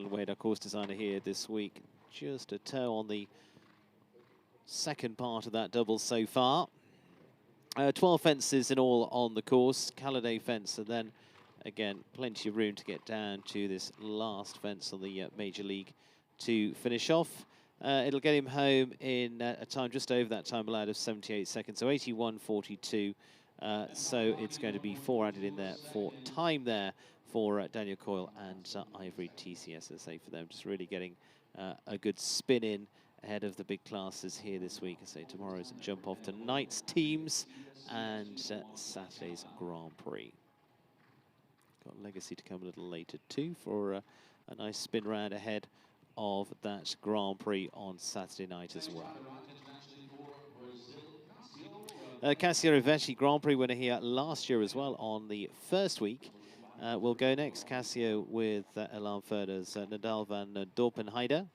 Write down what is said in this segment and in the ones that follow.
Alan Wade, our course designer here this week. Just a toe on the second part of that double so far. 12 fences in all on the course, Calladay fence, and then again plenty of room to get down to this last fence on the Major League to finish off. It'll get him home in a time just over that time allowed of 78 seconds, so 81.42. So it's going to be 4 added in there for time there for Daniel Coyle and Ivory TCS, as I say, for them. Just really getting a good spin in ahead of the big classes here this week. I say tomorrow's jump off to tonight's teams and Saturday's Grand Prix. Got Legacy to come a little later too for a nice spin round ahead of that Grand Prix on Saturday night as well. Cassio Rivetti, Grand Prix winner here last year as well on the first week. Will go next, Cassio with Elan Ferders, Nadal van Dorpenheide.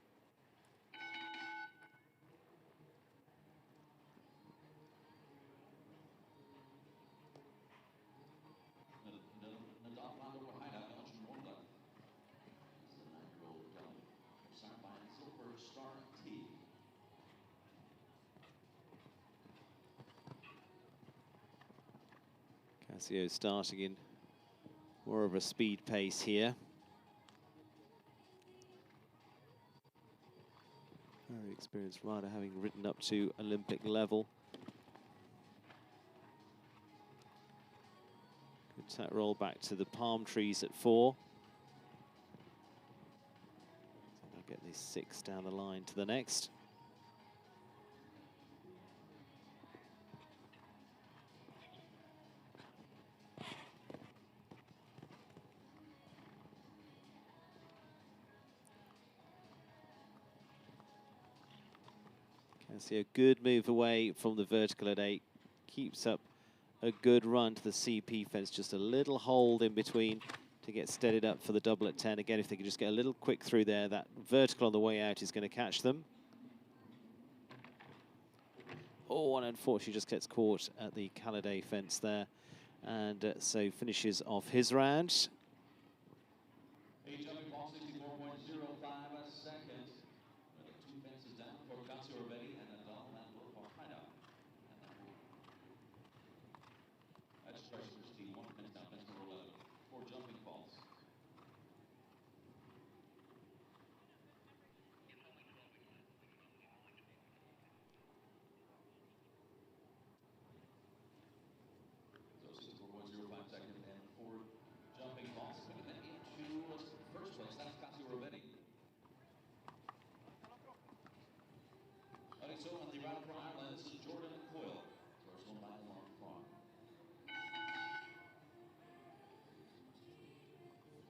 Cassio starting in more of a speed pace here. Very experienced rider, having ridden up to Olympic level. Good tap roll back to the palm trees at 4. I'll get these 6 down the line to the next. See a good move away from the vertical at 8. Keeps up a good run to the CP fence. Just a little hold in between to get steadied up for the double at 10. Again, if they could just get a little quick through there, that vertical on the way out is going to catch them. Oh, and unfortunately just gets caught at the Calladay fence there. And so finishes off his round.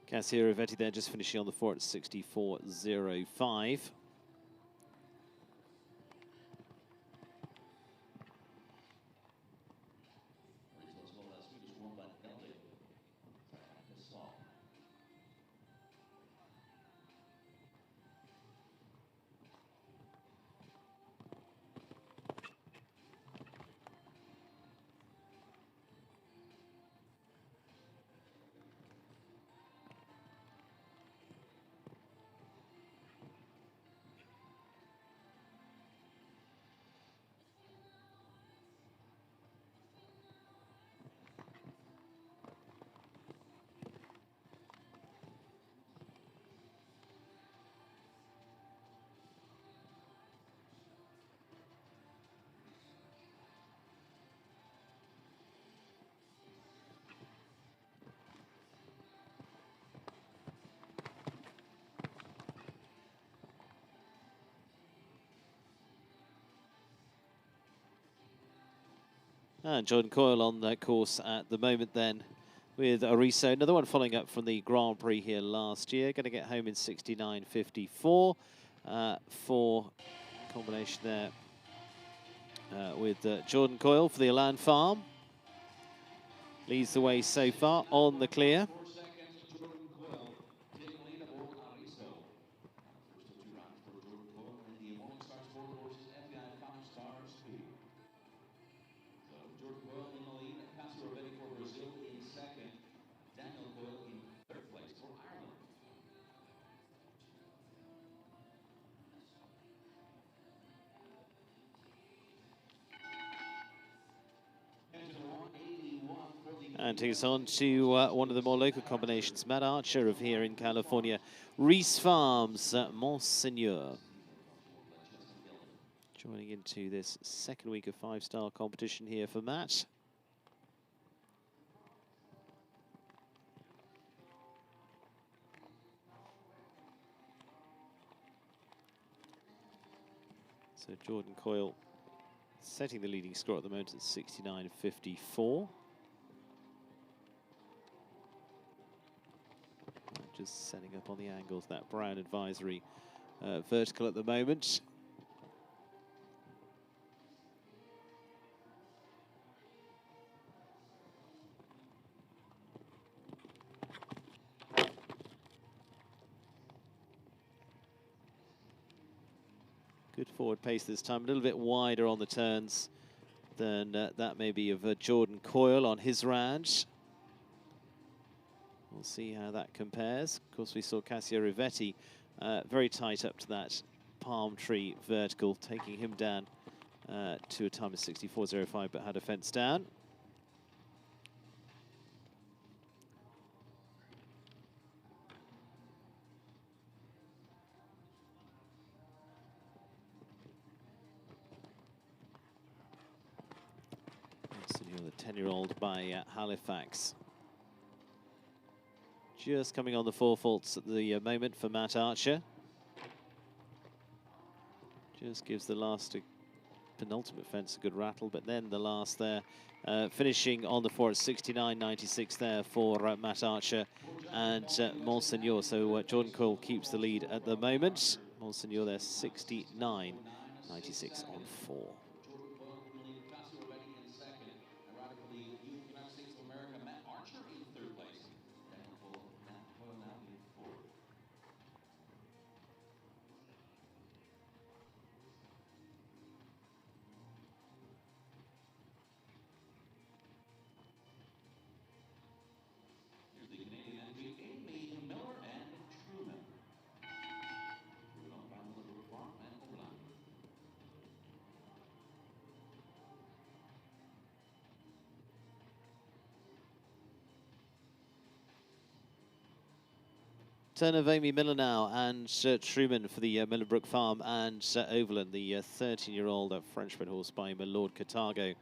Cassio Rivetti there just finishing on the 4 at 64.05. And Jordan Coyle on that course at the moment then with Ariso. Another one following up from the Grand Prix here last year. Going to get home in 69.54 for combination there with Jordan Coyle for the Elan Farm. Leads the way so far on the clear. And takes on to one of the more local combinations, Matt Archer of here in California, Reese Farms, Monseigneur. Joining into this second week of five-star competition here for Matt. So Jordan Coyle setting the leading score at the moment at 69.54. Just setting up on the angles, that brown advisory vertical at the moment. Good forward pace this time, a little bit wider on the turns than that maybe of Jordan Coyle on his round. We'll see how that compares. Of course, we saw Cassio Rivetti very tight up to that palm tree vertical, taking him down to a time of 64.05, but had a fence down. The 10-year-old by Halifax. Just coming on the four faults at the moment for Matt Archer. Just gives the last penultimate fence a good rattle, but then the last there, finishing on the four at 69.96 there for Matt Archer and Monseigneur. So Jordan Coyle keeps the lead at the moment. Monseigneur there 69.96 on four. Turn of Amy Miller now and Truman for the Millernbrook Farm and Overland, the 13-year-old Frenchman horse by my Lord Carthago.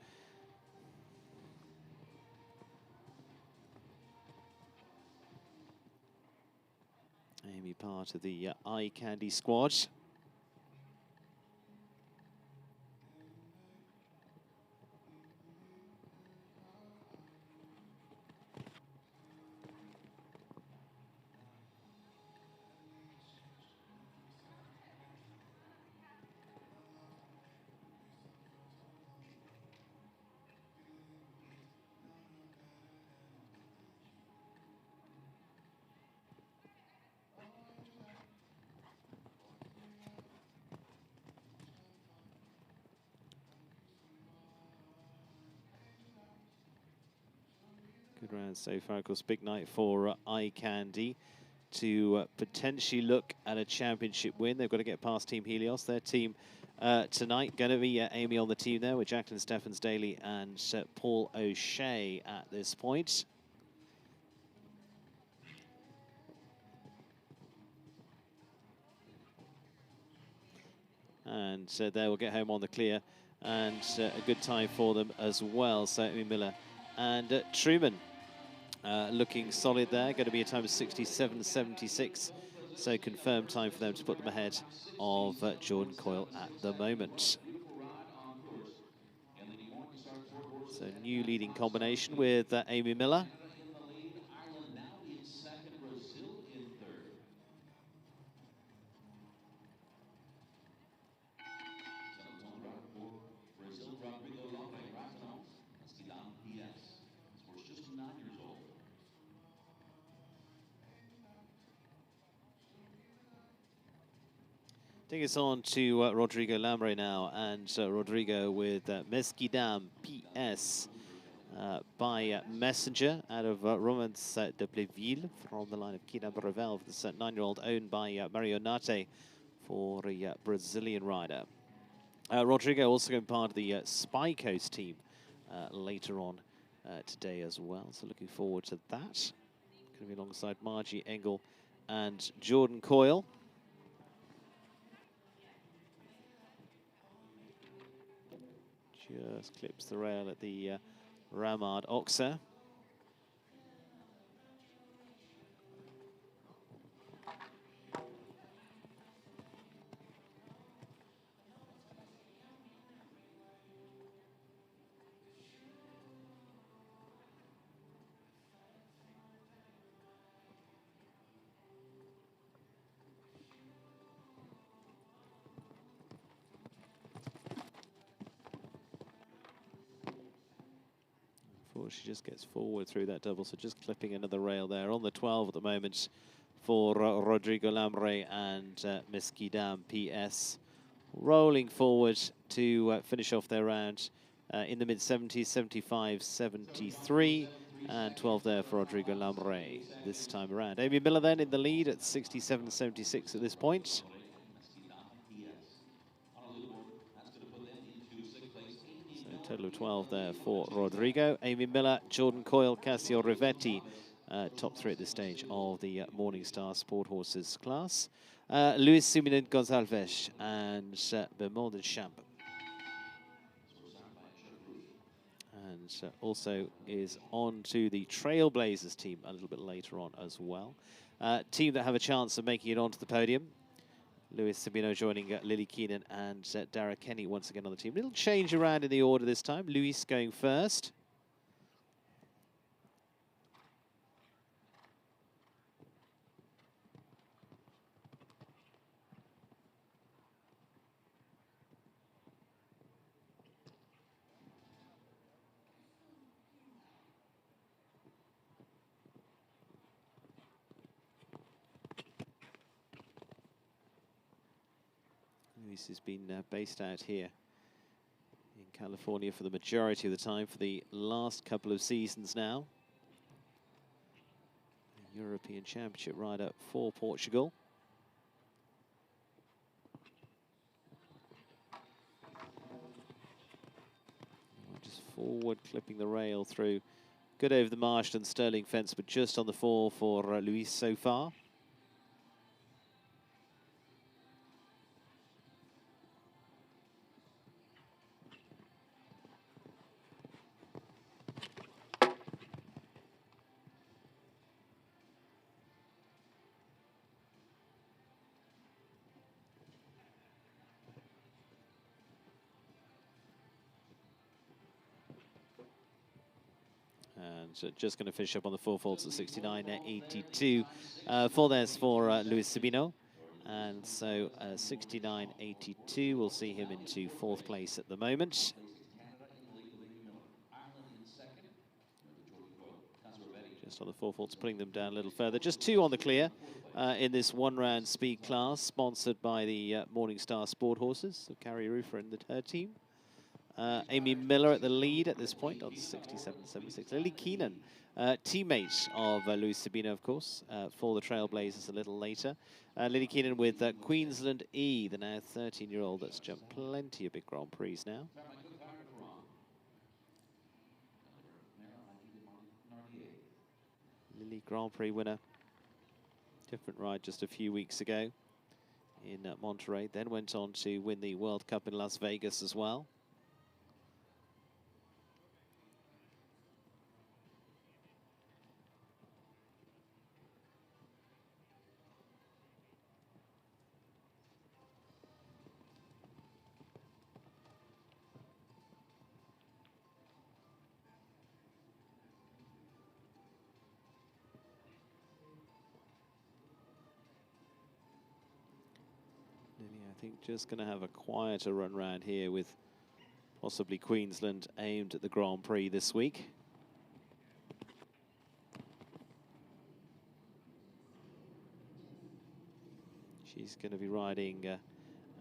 Amy part of the Eye Candy squad. Good round so far. Of course, big night for Eye Candy to potentially look at a championship win. They've got to get past Team Helios. Their team tonight going to be Amy on the team there with Jacqueline Stephens-Daly and Paul O'Shea at this point. And they will get home on the clear, and a good time for them as well. So Amy Miller and Truman looking solid there. Going to be a time of 67.76. So confirmed time for them to put them ahead of Jordan Coyle at the moment. So new leading combination with Amy Miller. Taking us on to Rodrigo Lambre now, and Rodrigo with Mesquidam PS by Messenger out of Romance de Plaisville from the line of Kina Brevel, this 9-year-old owned by Mario Nate for a Brazilian rider. Rodrigo also going part of the Spy Coast team later on today as well. So looking forward to that. Going to be alongside Margie Engel and Jordan Coyle. Just clips the rail at the Ramad Oxer. She just gets forward through that double, so just clipping another rail there on the 12 at the moment for Rodrigo Lamre and Mesquidam PS. Rolling forward to finish off their round in the mid-70s, 75, 73, and 12 there for Rodrigo Lamre this time around. Amy Miller then in the lead at 67.76 at this point. Total of 12 there for Rodrigo. Amy Miller, Jordan Coyle, Cassio Rivetti, top three at this stage of the Morningstar Sport Horses class. Luis Simenon Gonzalez and Bernard Deschamps. And also is on to the Trailblazers team a little bit later on as well. Team that have a chance of making it onto the podium. Luis Sabino joining Lily Keenan and Dara Kenny once again on the team. Little change around in the order this time. Luis going first. Luis has been based out here in California for the majority of the time for the last couple of seasons now. The European Championship rider for Portugal. Just forward clipping the rail through. Good over the Marston Sterling fence, but just on the 4 for Luis so far. So just going to finish up on the 4 faults at 69.82. 4 there's for Luis Sabino. And so 69.82 will see him into 4th place at the moment. Just on the 4 faults, putting them down a little further. Just 2 on the clear in this one-round speed class, sponsored by the Morningstar Sport Horses. So Carrie Roofer and her team. Amy Miller at the lead at this point on 67.76. Lily Keenan, teammate of Luis Sabino, of course, for the Trailblazers a little later. Lily Keenan with Queensland E, the now 13-year-old that's jumped plenty of big Grand Prix now. Lily Grand Prix winner. Different ride just a few weeks ago in Monterey. Then went on to win the World Cup in Las Vegas as well. I think just going to have a quieter run round here with possibly Queensland aimed at the Grand Prix this week. She's going to be riding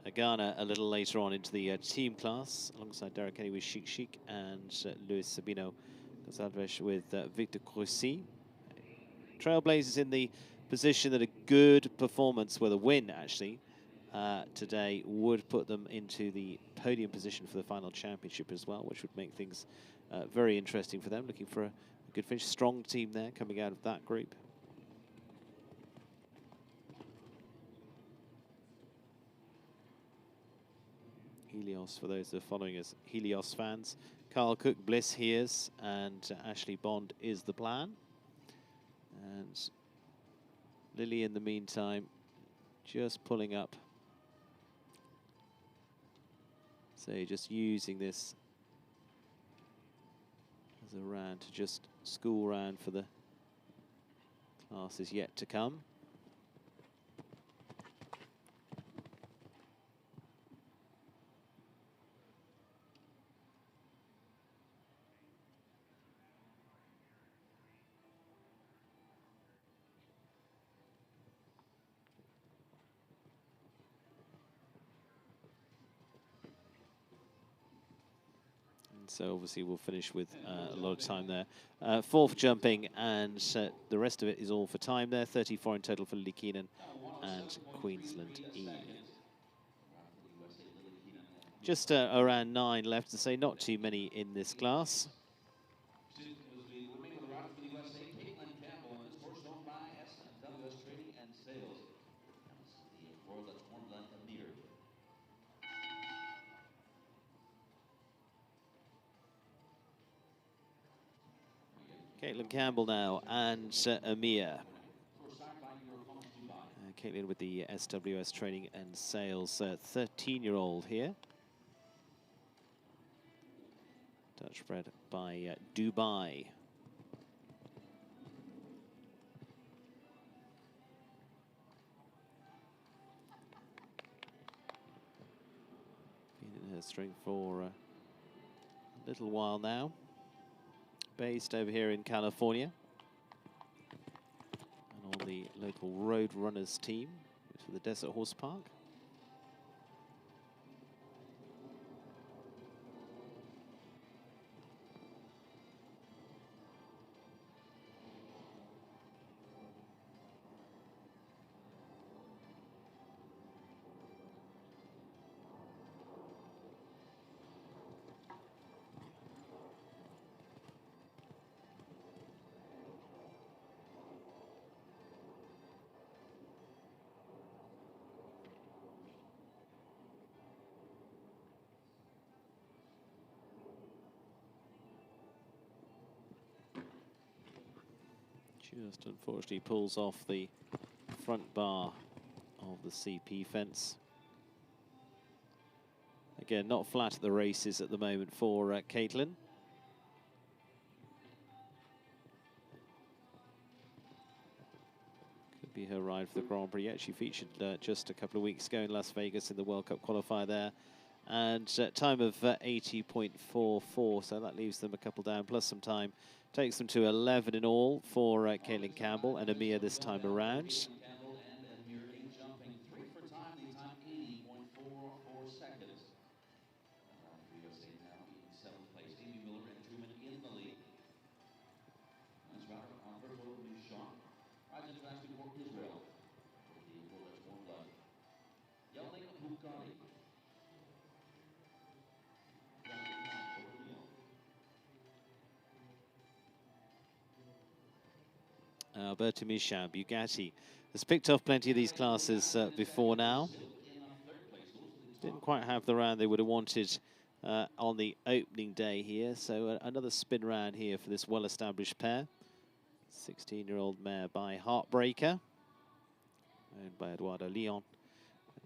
Agana a little later on into the team class alongside Derek Kenny with Chic Chic and Luis Sabino Gonzalez with Victor Croissy. Trailblazers in the position that a good performance, well, a win actually, today would put them into the podium position for the final championship as well, which would make things very interesting for them, looking for a good finish. Strong team there coming out of that group. Helios, for those that are following us, Helios fans. Carl Cook, Bliss Hears, and Ashley Bond is the plan. And Lily, in the meantime, just pulling up. So just using this as a round to just school round for the classes yet to come. So obviously we'll finish with a lot of time there. Fourth jumping, and the rest of it is all for time there. 34 in total for Lily Keenan and Queensland E. Just around 9 left to say, not too many in this class. Caitlin Campbell now, and Amir. Caitlin with the SWS Training and Sales, 13-year-old here. Dutch bred by Dubai. Been in her string for a little while now. Based over here in California. And on the local Roadrunners team for the Desert Horse Park. Just unfortunately pulls off the front bar of the CP fence. Again, not flat at the races at the moment for Caitlin. Could be her ride for the Grand Prix. She featured just a couple of weeks ago in Las Vegas in the World Cup qualifier there. And time of 80.44, so that leaves them a couple down, plus some time. Takes them to 11 in all for Caitlin Campbell and Amir this time around. Alberto Michel, Bugatti, has picked off plenty of these classes before now. Didn't quite have the round they would have wanted on the opening day here. So another spin round here for this well-established pair. 16-year-old mare by Heartbreaker, owned by Eduardo Leon.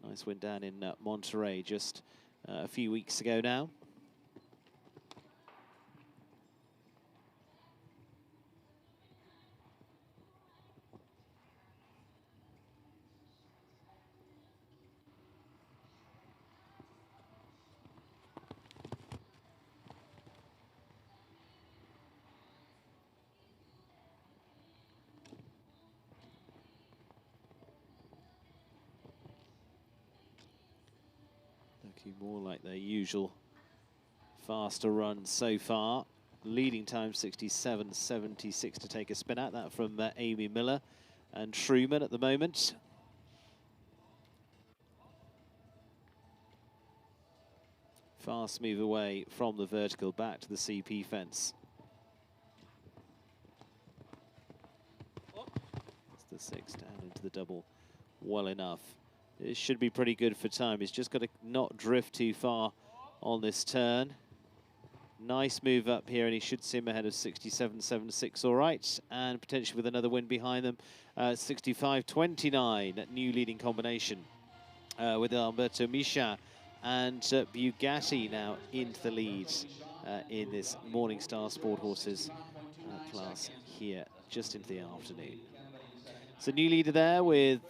A nice win down in Monterey just a few weeks ago now. More like their usual faster run so far. Leading time 67.76 to take a spin at that from Amy Miller and Truman at the moment. Fast move away from the vertical back to the CP fence. It's the 6 down into the double well enough. It should be pretty good for time. He's just got to not drift too far on this turn. Nice move up here, and he should sim ahead of 67.76, all right, and potentially with another win behind them. 65.29, new leading combination with Alberto Misha and Bugatti now into the lead in this Morningstar Sport Horses class here just into the afternoon. So new leader there with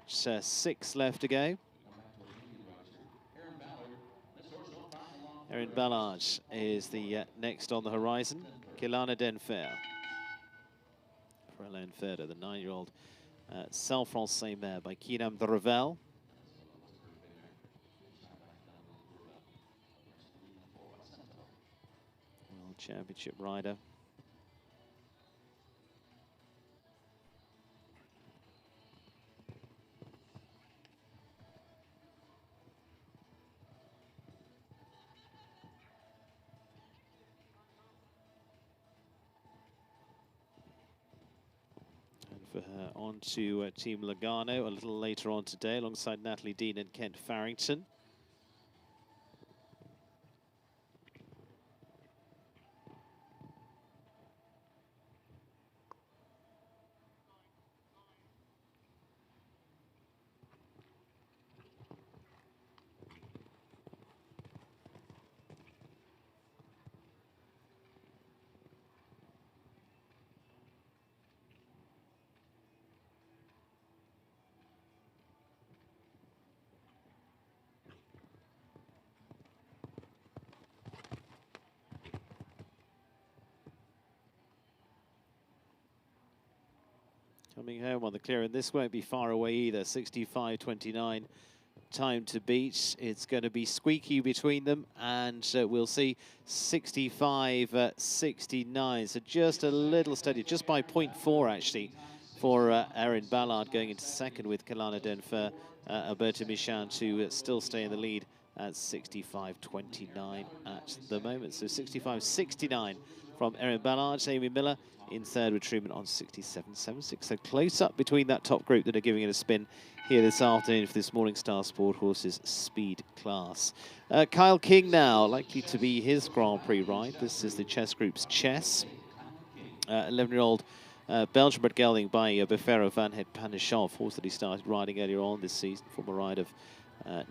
6 left to go. Erin Ballard is the next on the horizon. Kelana Denfer. Frela Enferda, the 9-year-old Saint Francais mare by Kinam de Revel. World Championship rider. For her on to Team Logano a little later on today alongside Natalie Dean and Kent Farrington. Coming home on the clear, and this won't be far away either. 65.29 time to beat. It's going to be squeaky between them, and we'll see 65.69. So just a little steady, just by 0.4 actually, for Erin Ballard going into second with Kelana Denfer, Alberto Michan to still stay in the lead at 65.29 at the moment. So 65.69 from Erin Ballard. Amy Miller in third with Truman on 67.76. So close up between that top group that are giving it a spin here this afternoon for this Morningstar Sport Horses speed class. Kyle King now, likely to be his Grand Prix ride. This is the Chess Group's Chess. 11-year-old Belgian bred gelding by Befero Van Het Panishov, horse that he started riding earlier on this season, former ride of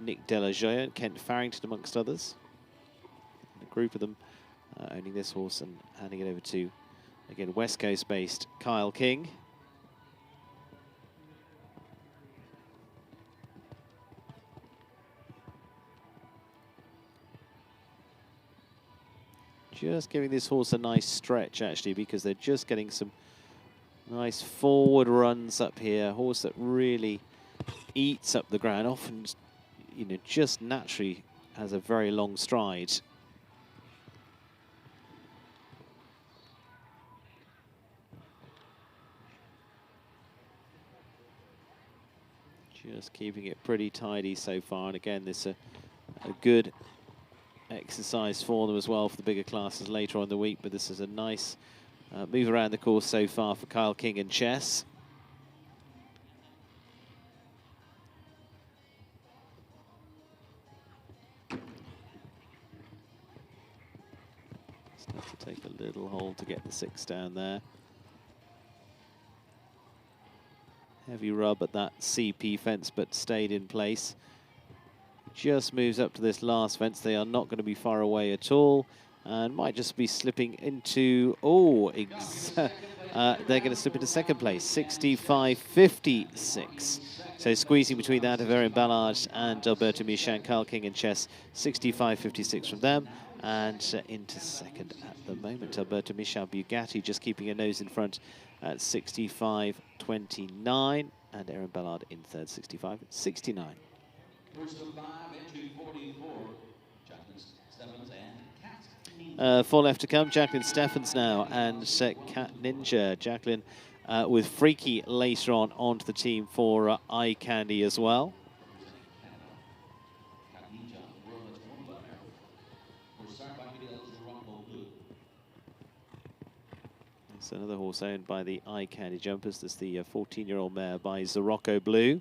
Nick Delajoye and Kent Farrington amongst others. And a group of them owning this horse and handing it over to, again, West Coast-based Kyle King. Just giving this horse a nice stretch, actually, because they're just getting some nice forward runs up here. A horse that really eats up the ground, often, you know, just naturally has a very long stride. Just keeping it pretty tidy so far, and again, this is a good exercise for them as well for the bigger classes later on in the week, but this is a nice move around the course so far for Kyle King and Chess. Just have to take a little hold to get the 6 down there. Heavy rub at that CP fence, but stayed in place. Just moves up to this last fence. They are not going to be far away at all, and might just be slipping into, they're going to slip into second place, 65.56. So squeezing between that of Erin Ballard and Alberto Michan, Kyle King and Chess, 65.56 from them, and into second at the moment. Alberto Michan, Bugatti just keeping a nose in front at 65.29, and Erin Ballard in third, 65.69. First of 5 into 44, Jacqueline Steffens and Cat 4 left to come, Jacqueline Steffens now, and Cat Ninja. Jacqueline with Freaky later on onto the team for Eye Candy as well. start by Fidel Zerocco Blue. It's another horse owned by the Eye Candy Jumpers. That's the 14-year-old mare by Zerocco Blue.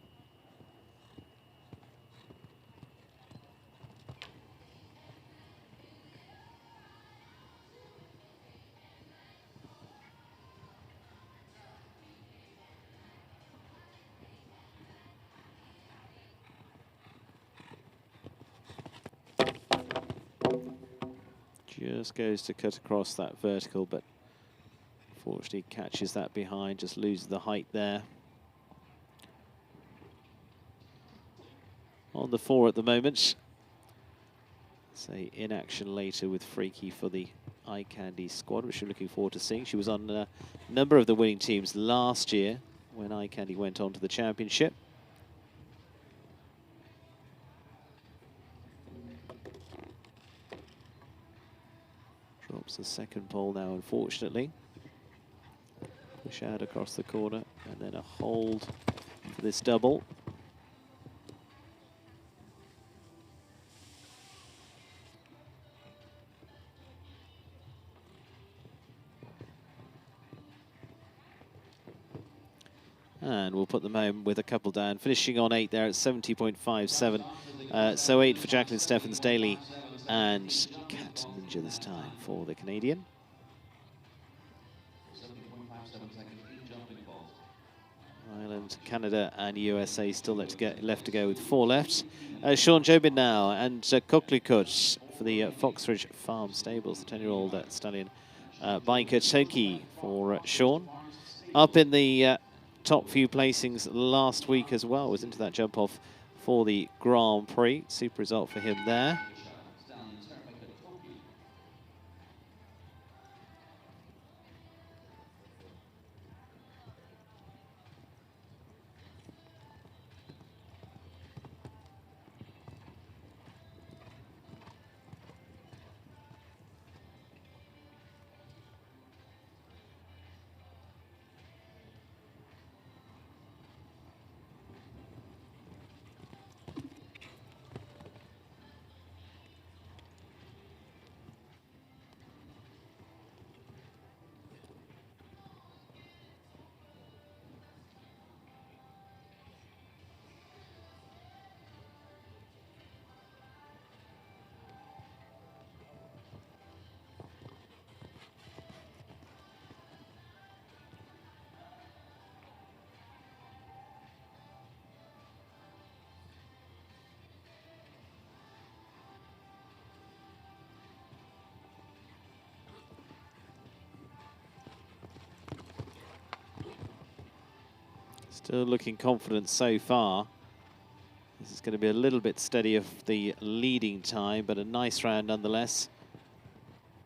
Just goes to cut across that vertical, but unfortunately catches that behind, just loses the height there. On the 4 at the moment. Say in action later with Freaky for the Eye Candy squad, which we're looking forward to seeing. She was on a number of the winning teams last year when Eye Candy went on to the championship. Drops the second pole now, unfortunately. Push out across the corner, and then a hold for this double. And we'll put them home with a couple down, finishing on 8 there at 70.57. So 8 for Jacqueline Stephens-Daly and Cat Ninja this time for the Canadian. 70.57 seconds, 8 jumping balls. Ireland, Canada and USA still left to go with 4 left. Sean Jobin now and Koklikut for the Foxridge Farm Stables, the 10-year-old stallion by Toki for Sean. Up in the top few placings last week as well, was into that jump off for the Grand Prix. Super result for him there. Still looking confident so far. This is going to be a little bit steady of the leading time, but a nice round nonetheless.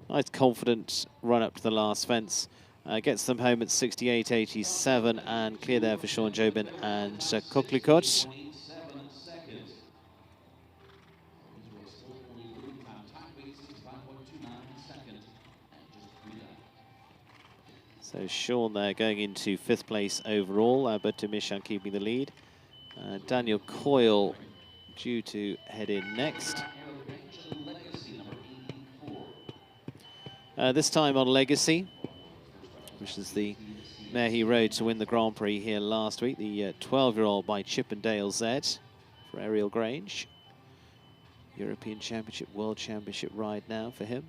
Nice confident run up to the last fence. Gets them home at 68.87 and clear there for Sean Jobin and Koklikut. So Sean there going into 5th place overall, Alberto Michan keeping the lead. Daniel Coyle due to head in next. This time on Legacy, which is the mare he rode to win the Grand Prix here last week, the 12-year-old by Chippendale Z for Ariel Grange. European Championship, World Championship ride now for him.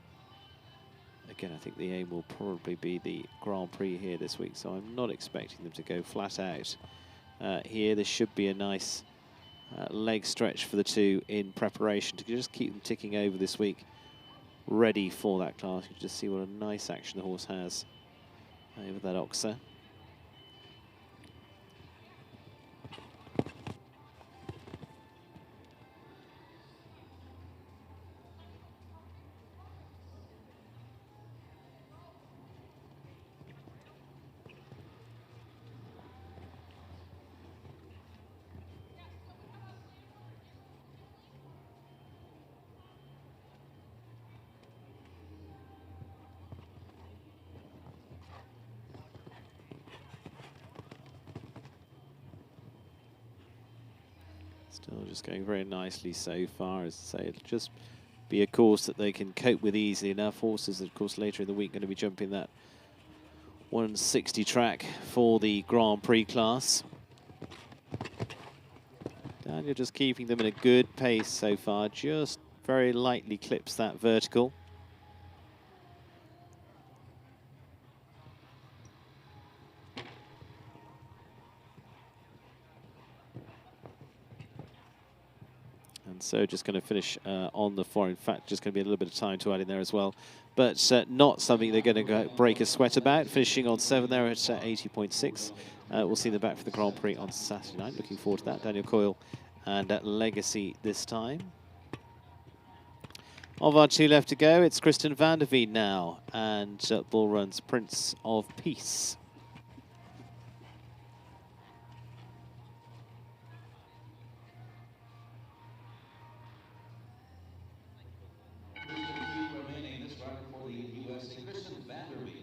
Again, I think the aim will probably be the Grand Prix here this week, so I'm not expecting them to go flat out. Here, this should be a nice leg stretch for the two in preparation to just keep them ticking over this week, ready for that class. You can just see what a nice action the horse has over that oxer. Still just going very nicely so far. As I say, it'll just be a course that they can cope with easily enough. Horses, of course, later in the week going to be jumping that 160 track for the Grand Prix class. Daniel just keeping them in a good pace so far, just very lightly clips that vertical. And so just going to finish on the floor. In fact, just going to be a little bit of time to add in there as well. But not something they're going to break a sweat about. Finishing on 7 there at 80.6. We'll see them back for the Grand Prix on Saturday night. Looking forward to that. Daniel Coyle and Legacy this time. Of our 2 left to go, it's Kristen van der Veen now. And Bull Run's Prince of Peace. Remaining this rider for the USA, Kristen van der Veen.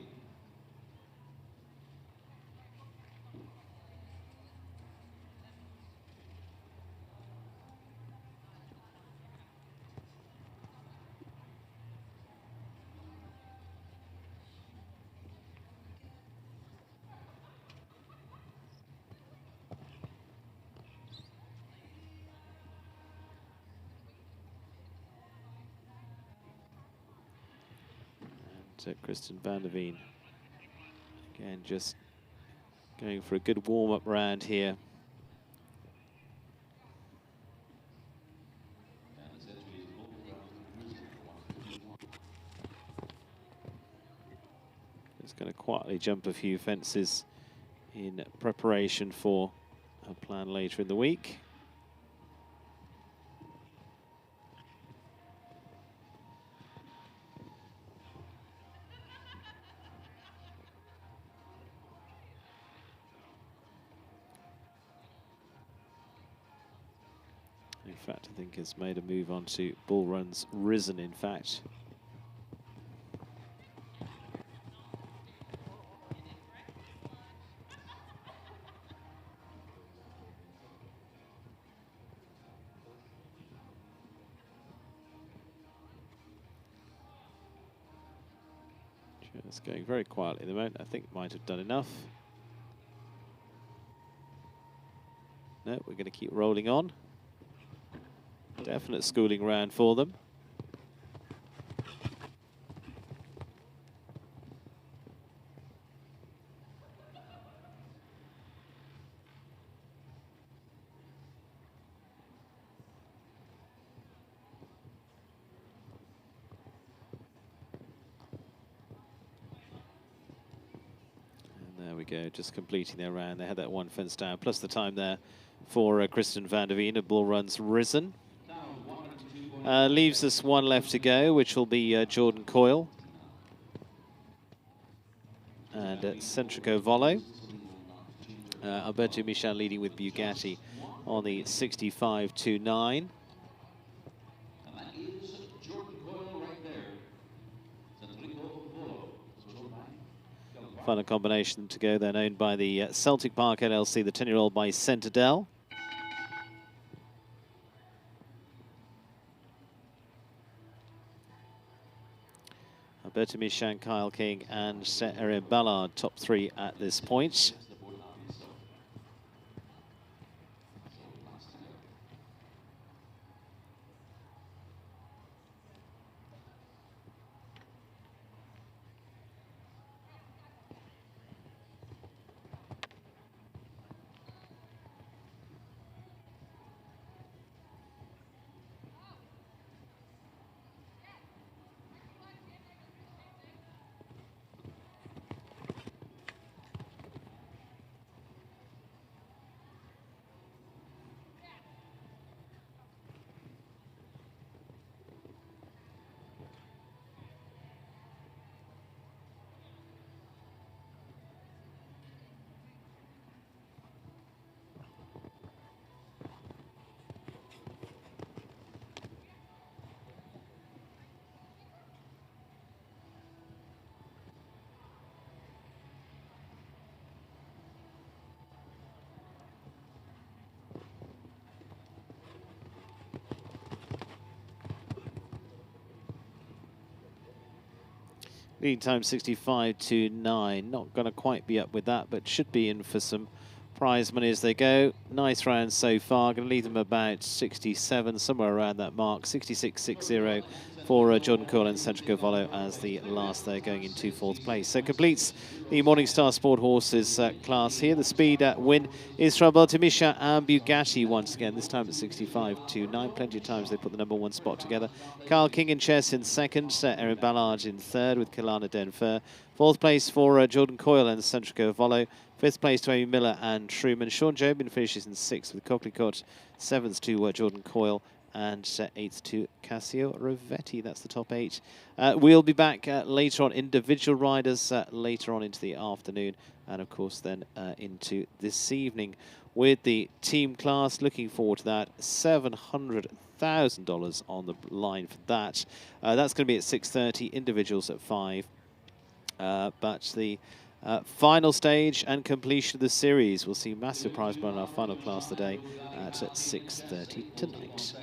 Kristen van der Veen, again, just going for a good warm-up round here. Just going to quietly jump a few fences in preparation for a plan later in the week. In fact, I think has made a move on to Bull Run's Risen, in fact. Just going very quietly at the moment. I think might have done enough. No, we're going to keep rolling on. Definite schooling round for them. And there we go, just completing their round. They had that one fence down, plus the time there for Kristen van der Veen at Bull Run's Risen. Leaves us 1 left to go, which will be Jordan Coyle and Centrico Volo. Alberto Michel leading with Bugatti on the 65-9. Final combination to go then, owned by the Celtic Park LLC, the 10-year-old by Centadel. Alberto Michan, Kyle King and Erin Ballard, top 3 at this point. Leading time 65-9. Not going to quite be up with that, but should be in for some prize money as they go. Nice round so far. Going to leave them about 67, somewhere around that mark. 66.60 for Jordan Coyle and Centrico Volo as the last there, going into 4th place. So completes the Morningstar Sport Horses class here. The speed win is from Baltimisha and Bugatti once again, this time at 65-9. Plenty of times they put the #1 spot together. Carl King and Chess in 2nd, Erin Ballard in 3rd with Kalana Denfer. 4th place for Jordan Coyle and Centrico Volo. 5th place to Amy Miller and Truman. Sean Jobin finishes in 6th with Cocklicott. 7th to Jordan Coyle. And 8th to Cassio Rovetti. That's the top 8. We'll be back later on, individual riders later on into the afternoon. And of course then into this evening with the team class. Looking forward to that. $700,000 on the line for that. That's going to be at 6:30, individuals at 5. But the final stage and completion of the series, we'll see massive prize money in our final class today at 6:30 tonight.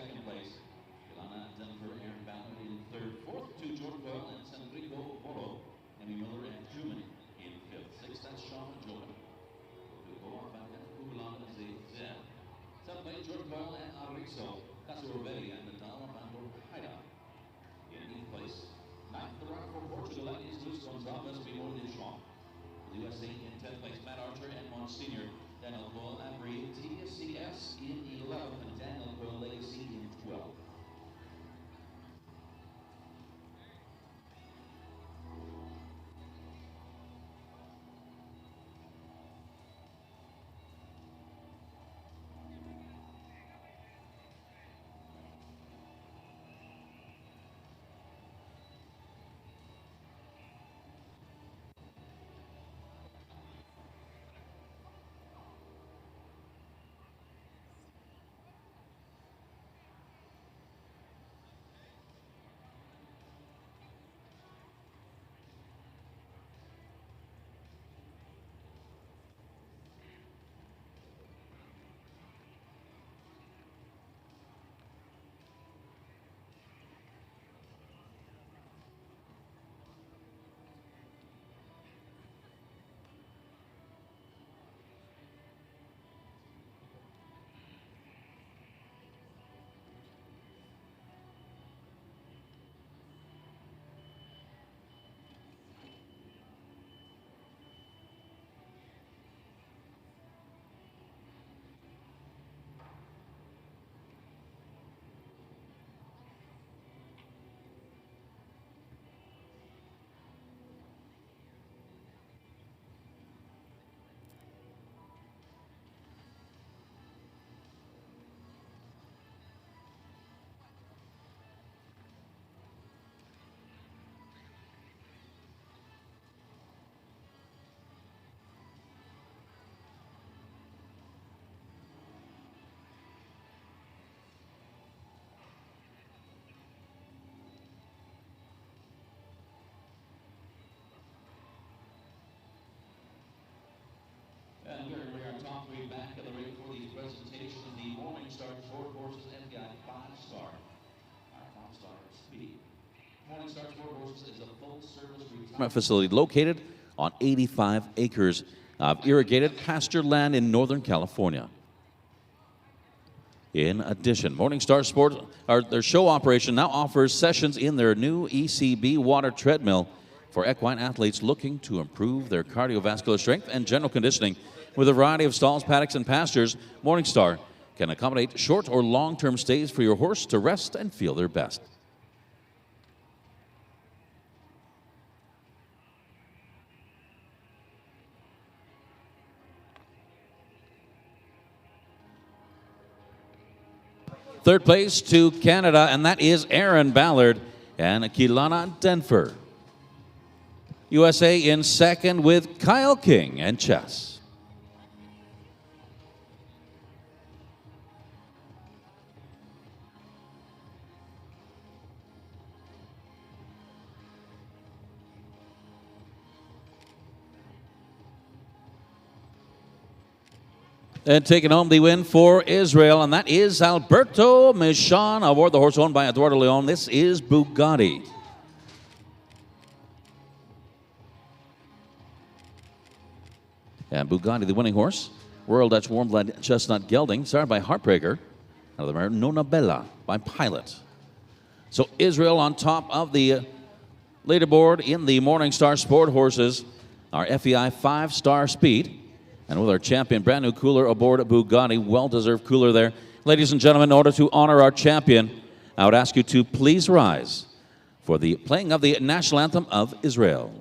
USA in 10th place, Matt Archer and Monsignor. Daniel Coyle and Bree TSCS in 11th, and Daniel Coyle Legacy in 12th. And we're our top 3 back at the ring for the presentation of the Morningstar Sport Horses FDI 5-star. Our top star is Speed. Morningstar Sport Horses is a full-service retirement facility located on 85 acres of irrigated pasture land in Northern California. In addition, Morningstar Sport, their show operation now offers sessions in their new ECB water treadmill for equine athletes looking to improve their cardiovascular strength and general conditioning. With a variety of stalls, paddocks, and pastures, Morningstar can accommodate short or long-term stays for your horse to rest and feel their best. Third place to Canada, and that is Erin Ballard and Kilana Denfer. USA in second with Kyle King and Chess. And taking home the win for Israel, and that is Alberto Michon aboard the horse owned by Eduardo Leon. This is Bugatti. And Bugatti, the winning horse. Royal Dutch Warm Blood Chestnut Gelding, started by Heartbreaker. Out of the mare Nona Bella by Pilot. So Israel on top of the leaderboard in the Morningstar Sport Horses. Our FEI 5-star speed. And with our champion, brand new cooler aboard Bugatti. Well-deserved cooler there. Ladies and gentlemen, in order to honor our champion, I would ask you to please rise for the playing of the national anthem of Israel.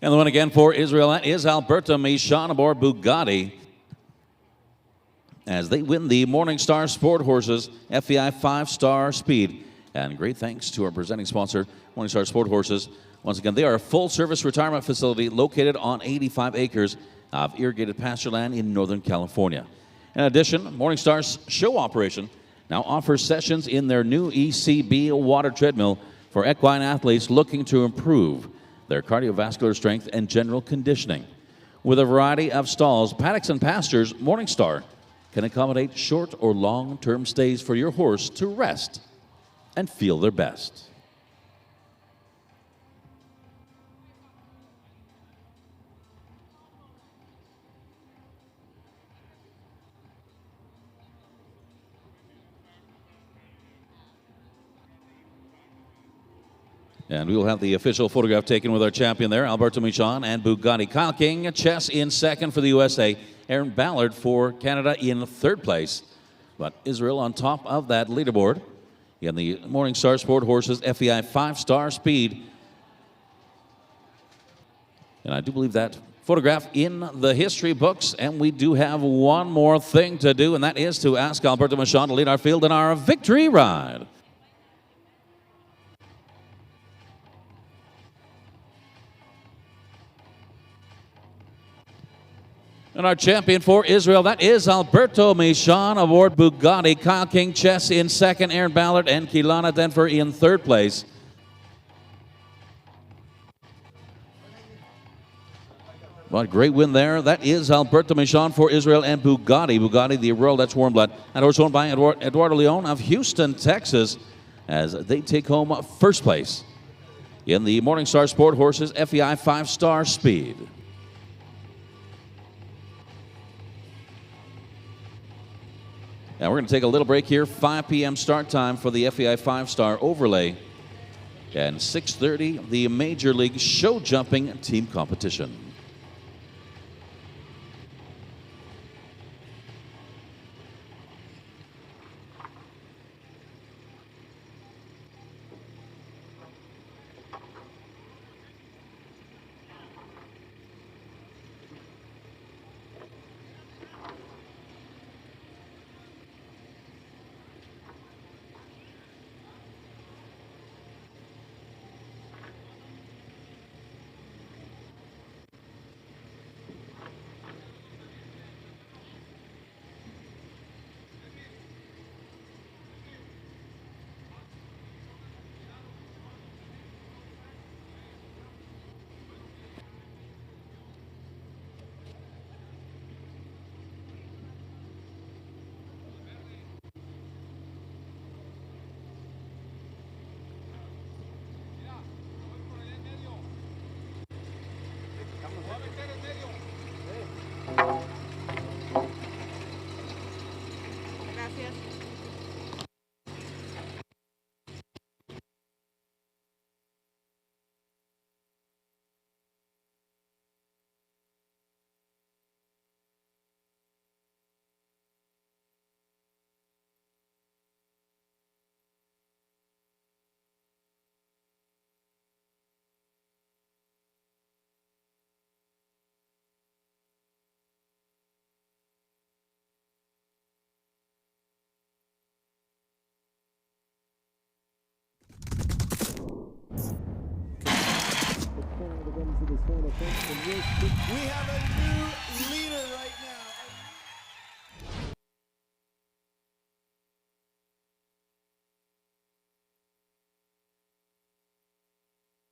And the one again for Israel, that is Alberto Michon aboard Bugatti, as they win the Morningstar Sport Horses FEI 5-star speed. And great thanks to our presenting sponsor, Morningstar Sport Horses. Once again, they are a full-service retirement facility located on 85 acres of irrigated pasture land in Northern California. In addition, Morningstar's show operation now offers sessions in their new ECB water treadmill for equine athletes looking to improve their cardiovascular strength and general conditioning. With a variety of stalls, paddocks, and pastures, Morningstar can accommodate short or long-term stays for your horse to rest and feel their best. And we will have the official photograph taken with our champion there, Alberto Michon and Bugatti. Kyle King, Chess in second for the USA. Aaron Ballard for Canada in third place. But Israel on top of that leaderboard in the Morningstar Sport Horses FEI 5-star speed. And I do believe that photograph in the history books. And we do have one more thing to do, and that is to ask Alberto Michon to lead our field in our victory ride. And our champion for Israel, that is Alberto Michon aboard Bugatti. Kyle King, Chess in second, Aaron Ballard and Keelana Denver in third place. What a great win there. That is Alberto Michon for Israel and Bugatti. Bugatti, the Royal Dutch Warm Blood. And horse owned by Eduardo Leon of Houston, Texas, as they take home first place in the Morningstar Sport Horses FEI 5-star speed. Now we're going to take a little break here. 5 p.m. start time for the FEI 5-star overlay. And 6:30, the Major League show jumping team competition. We have a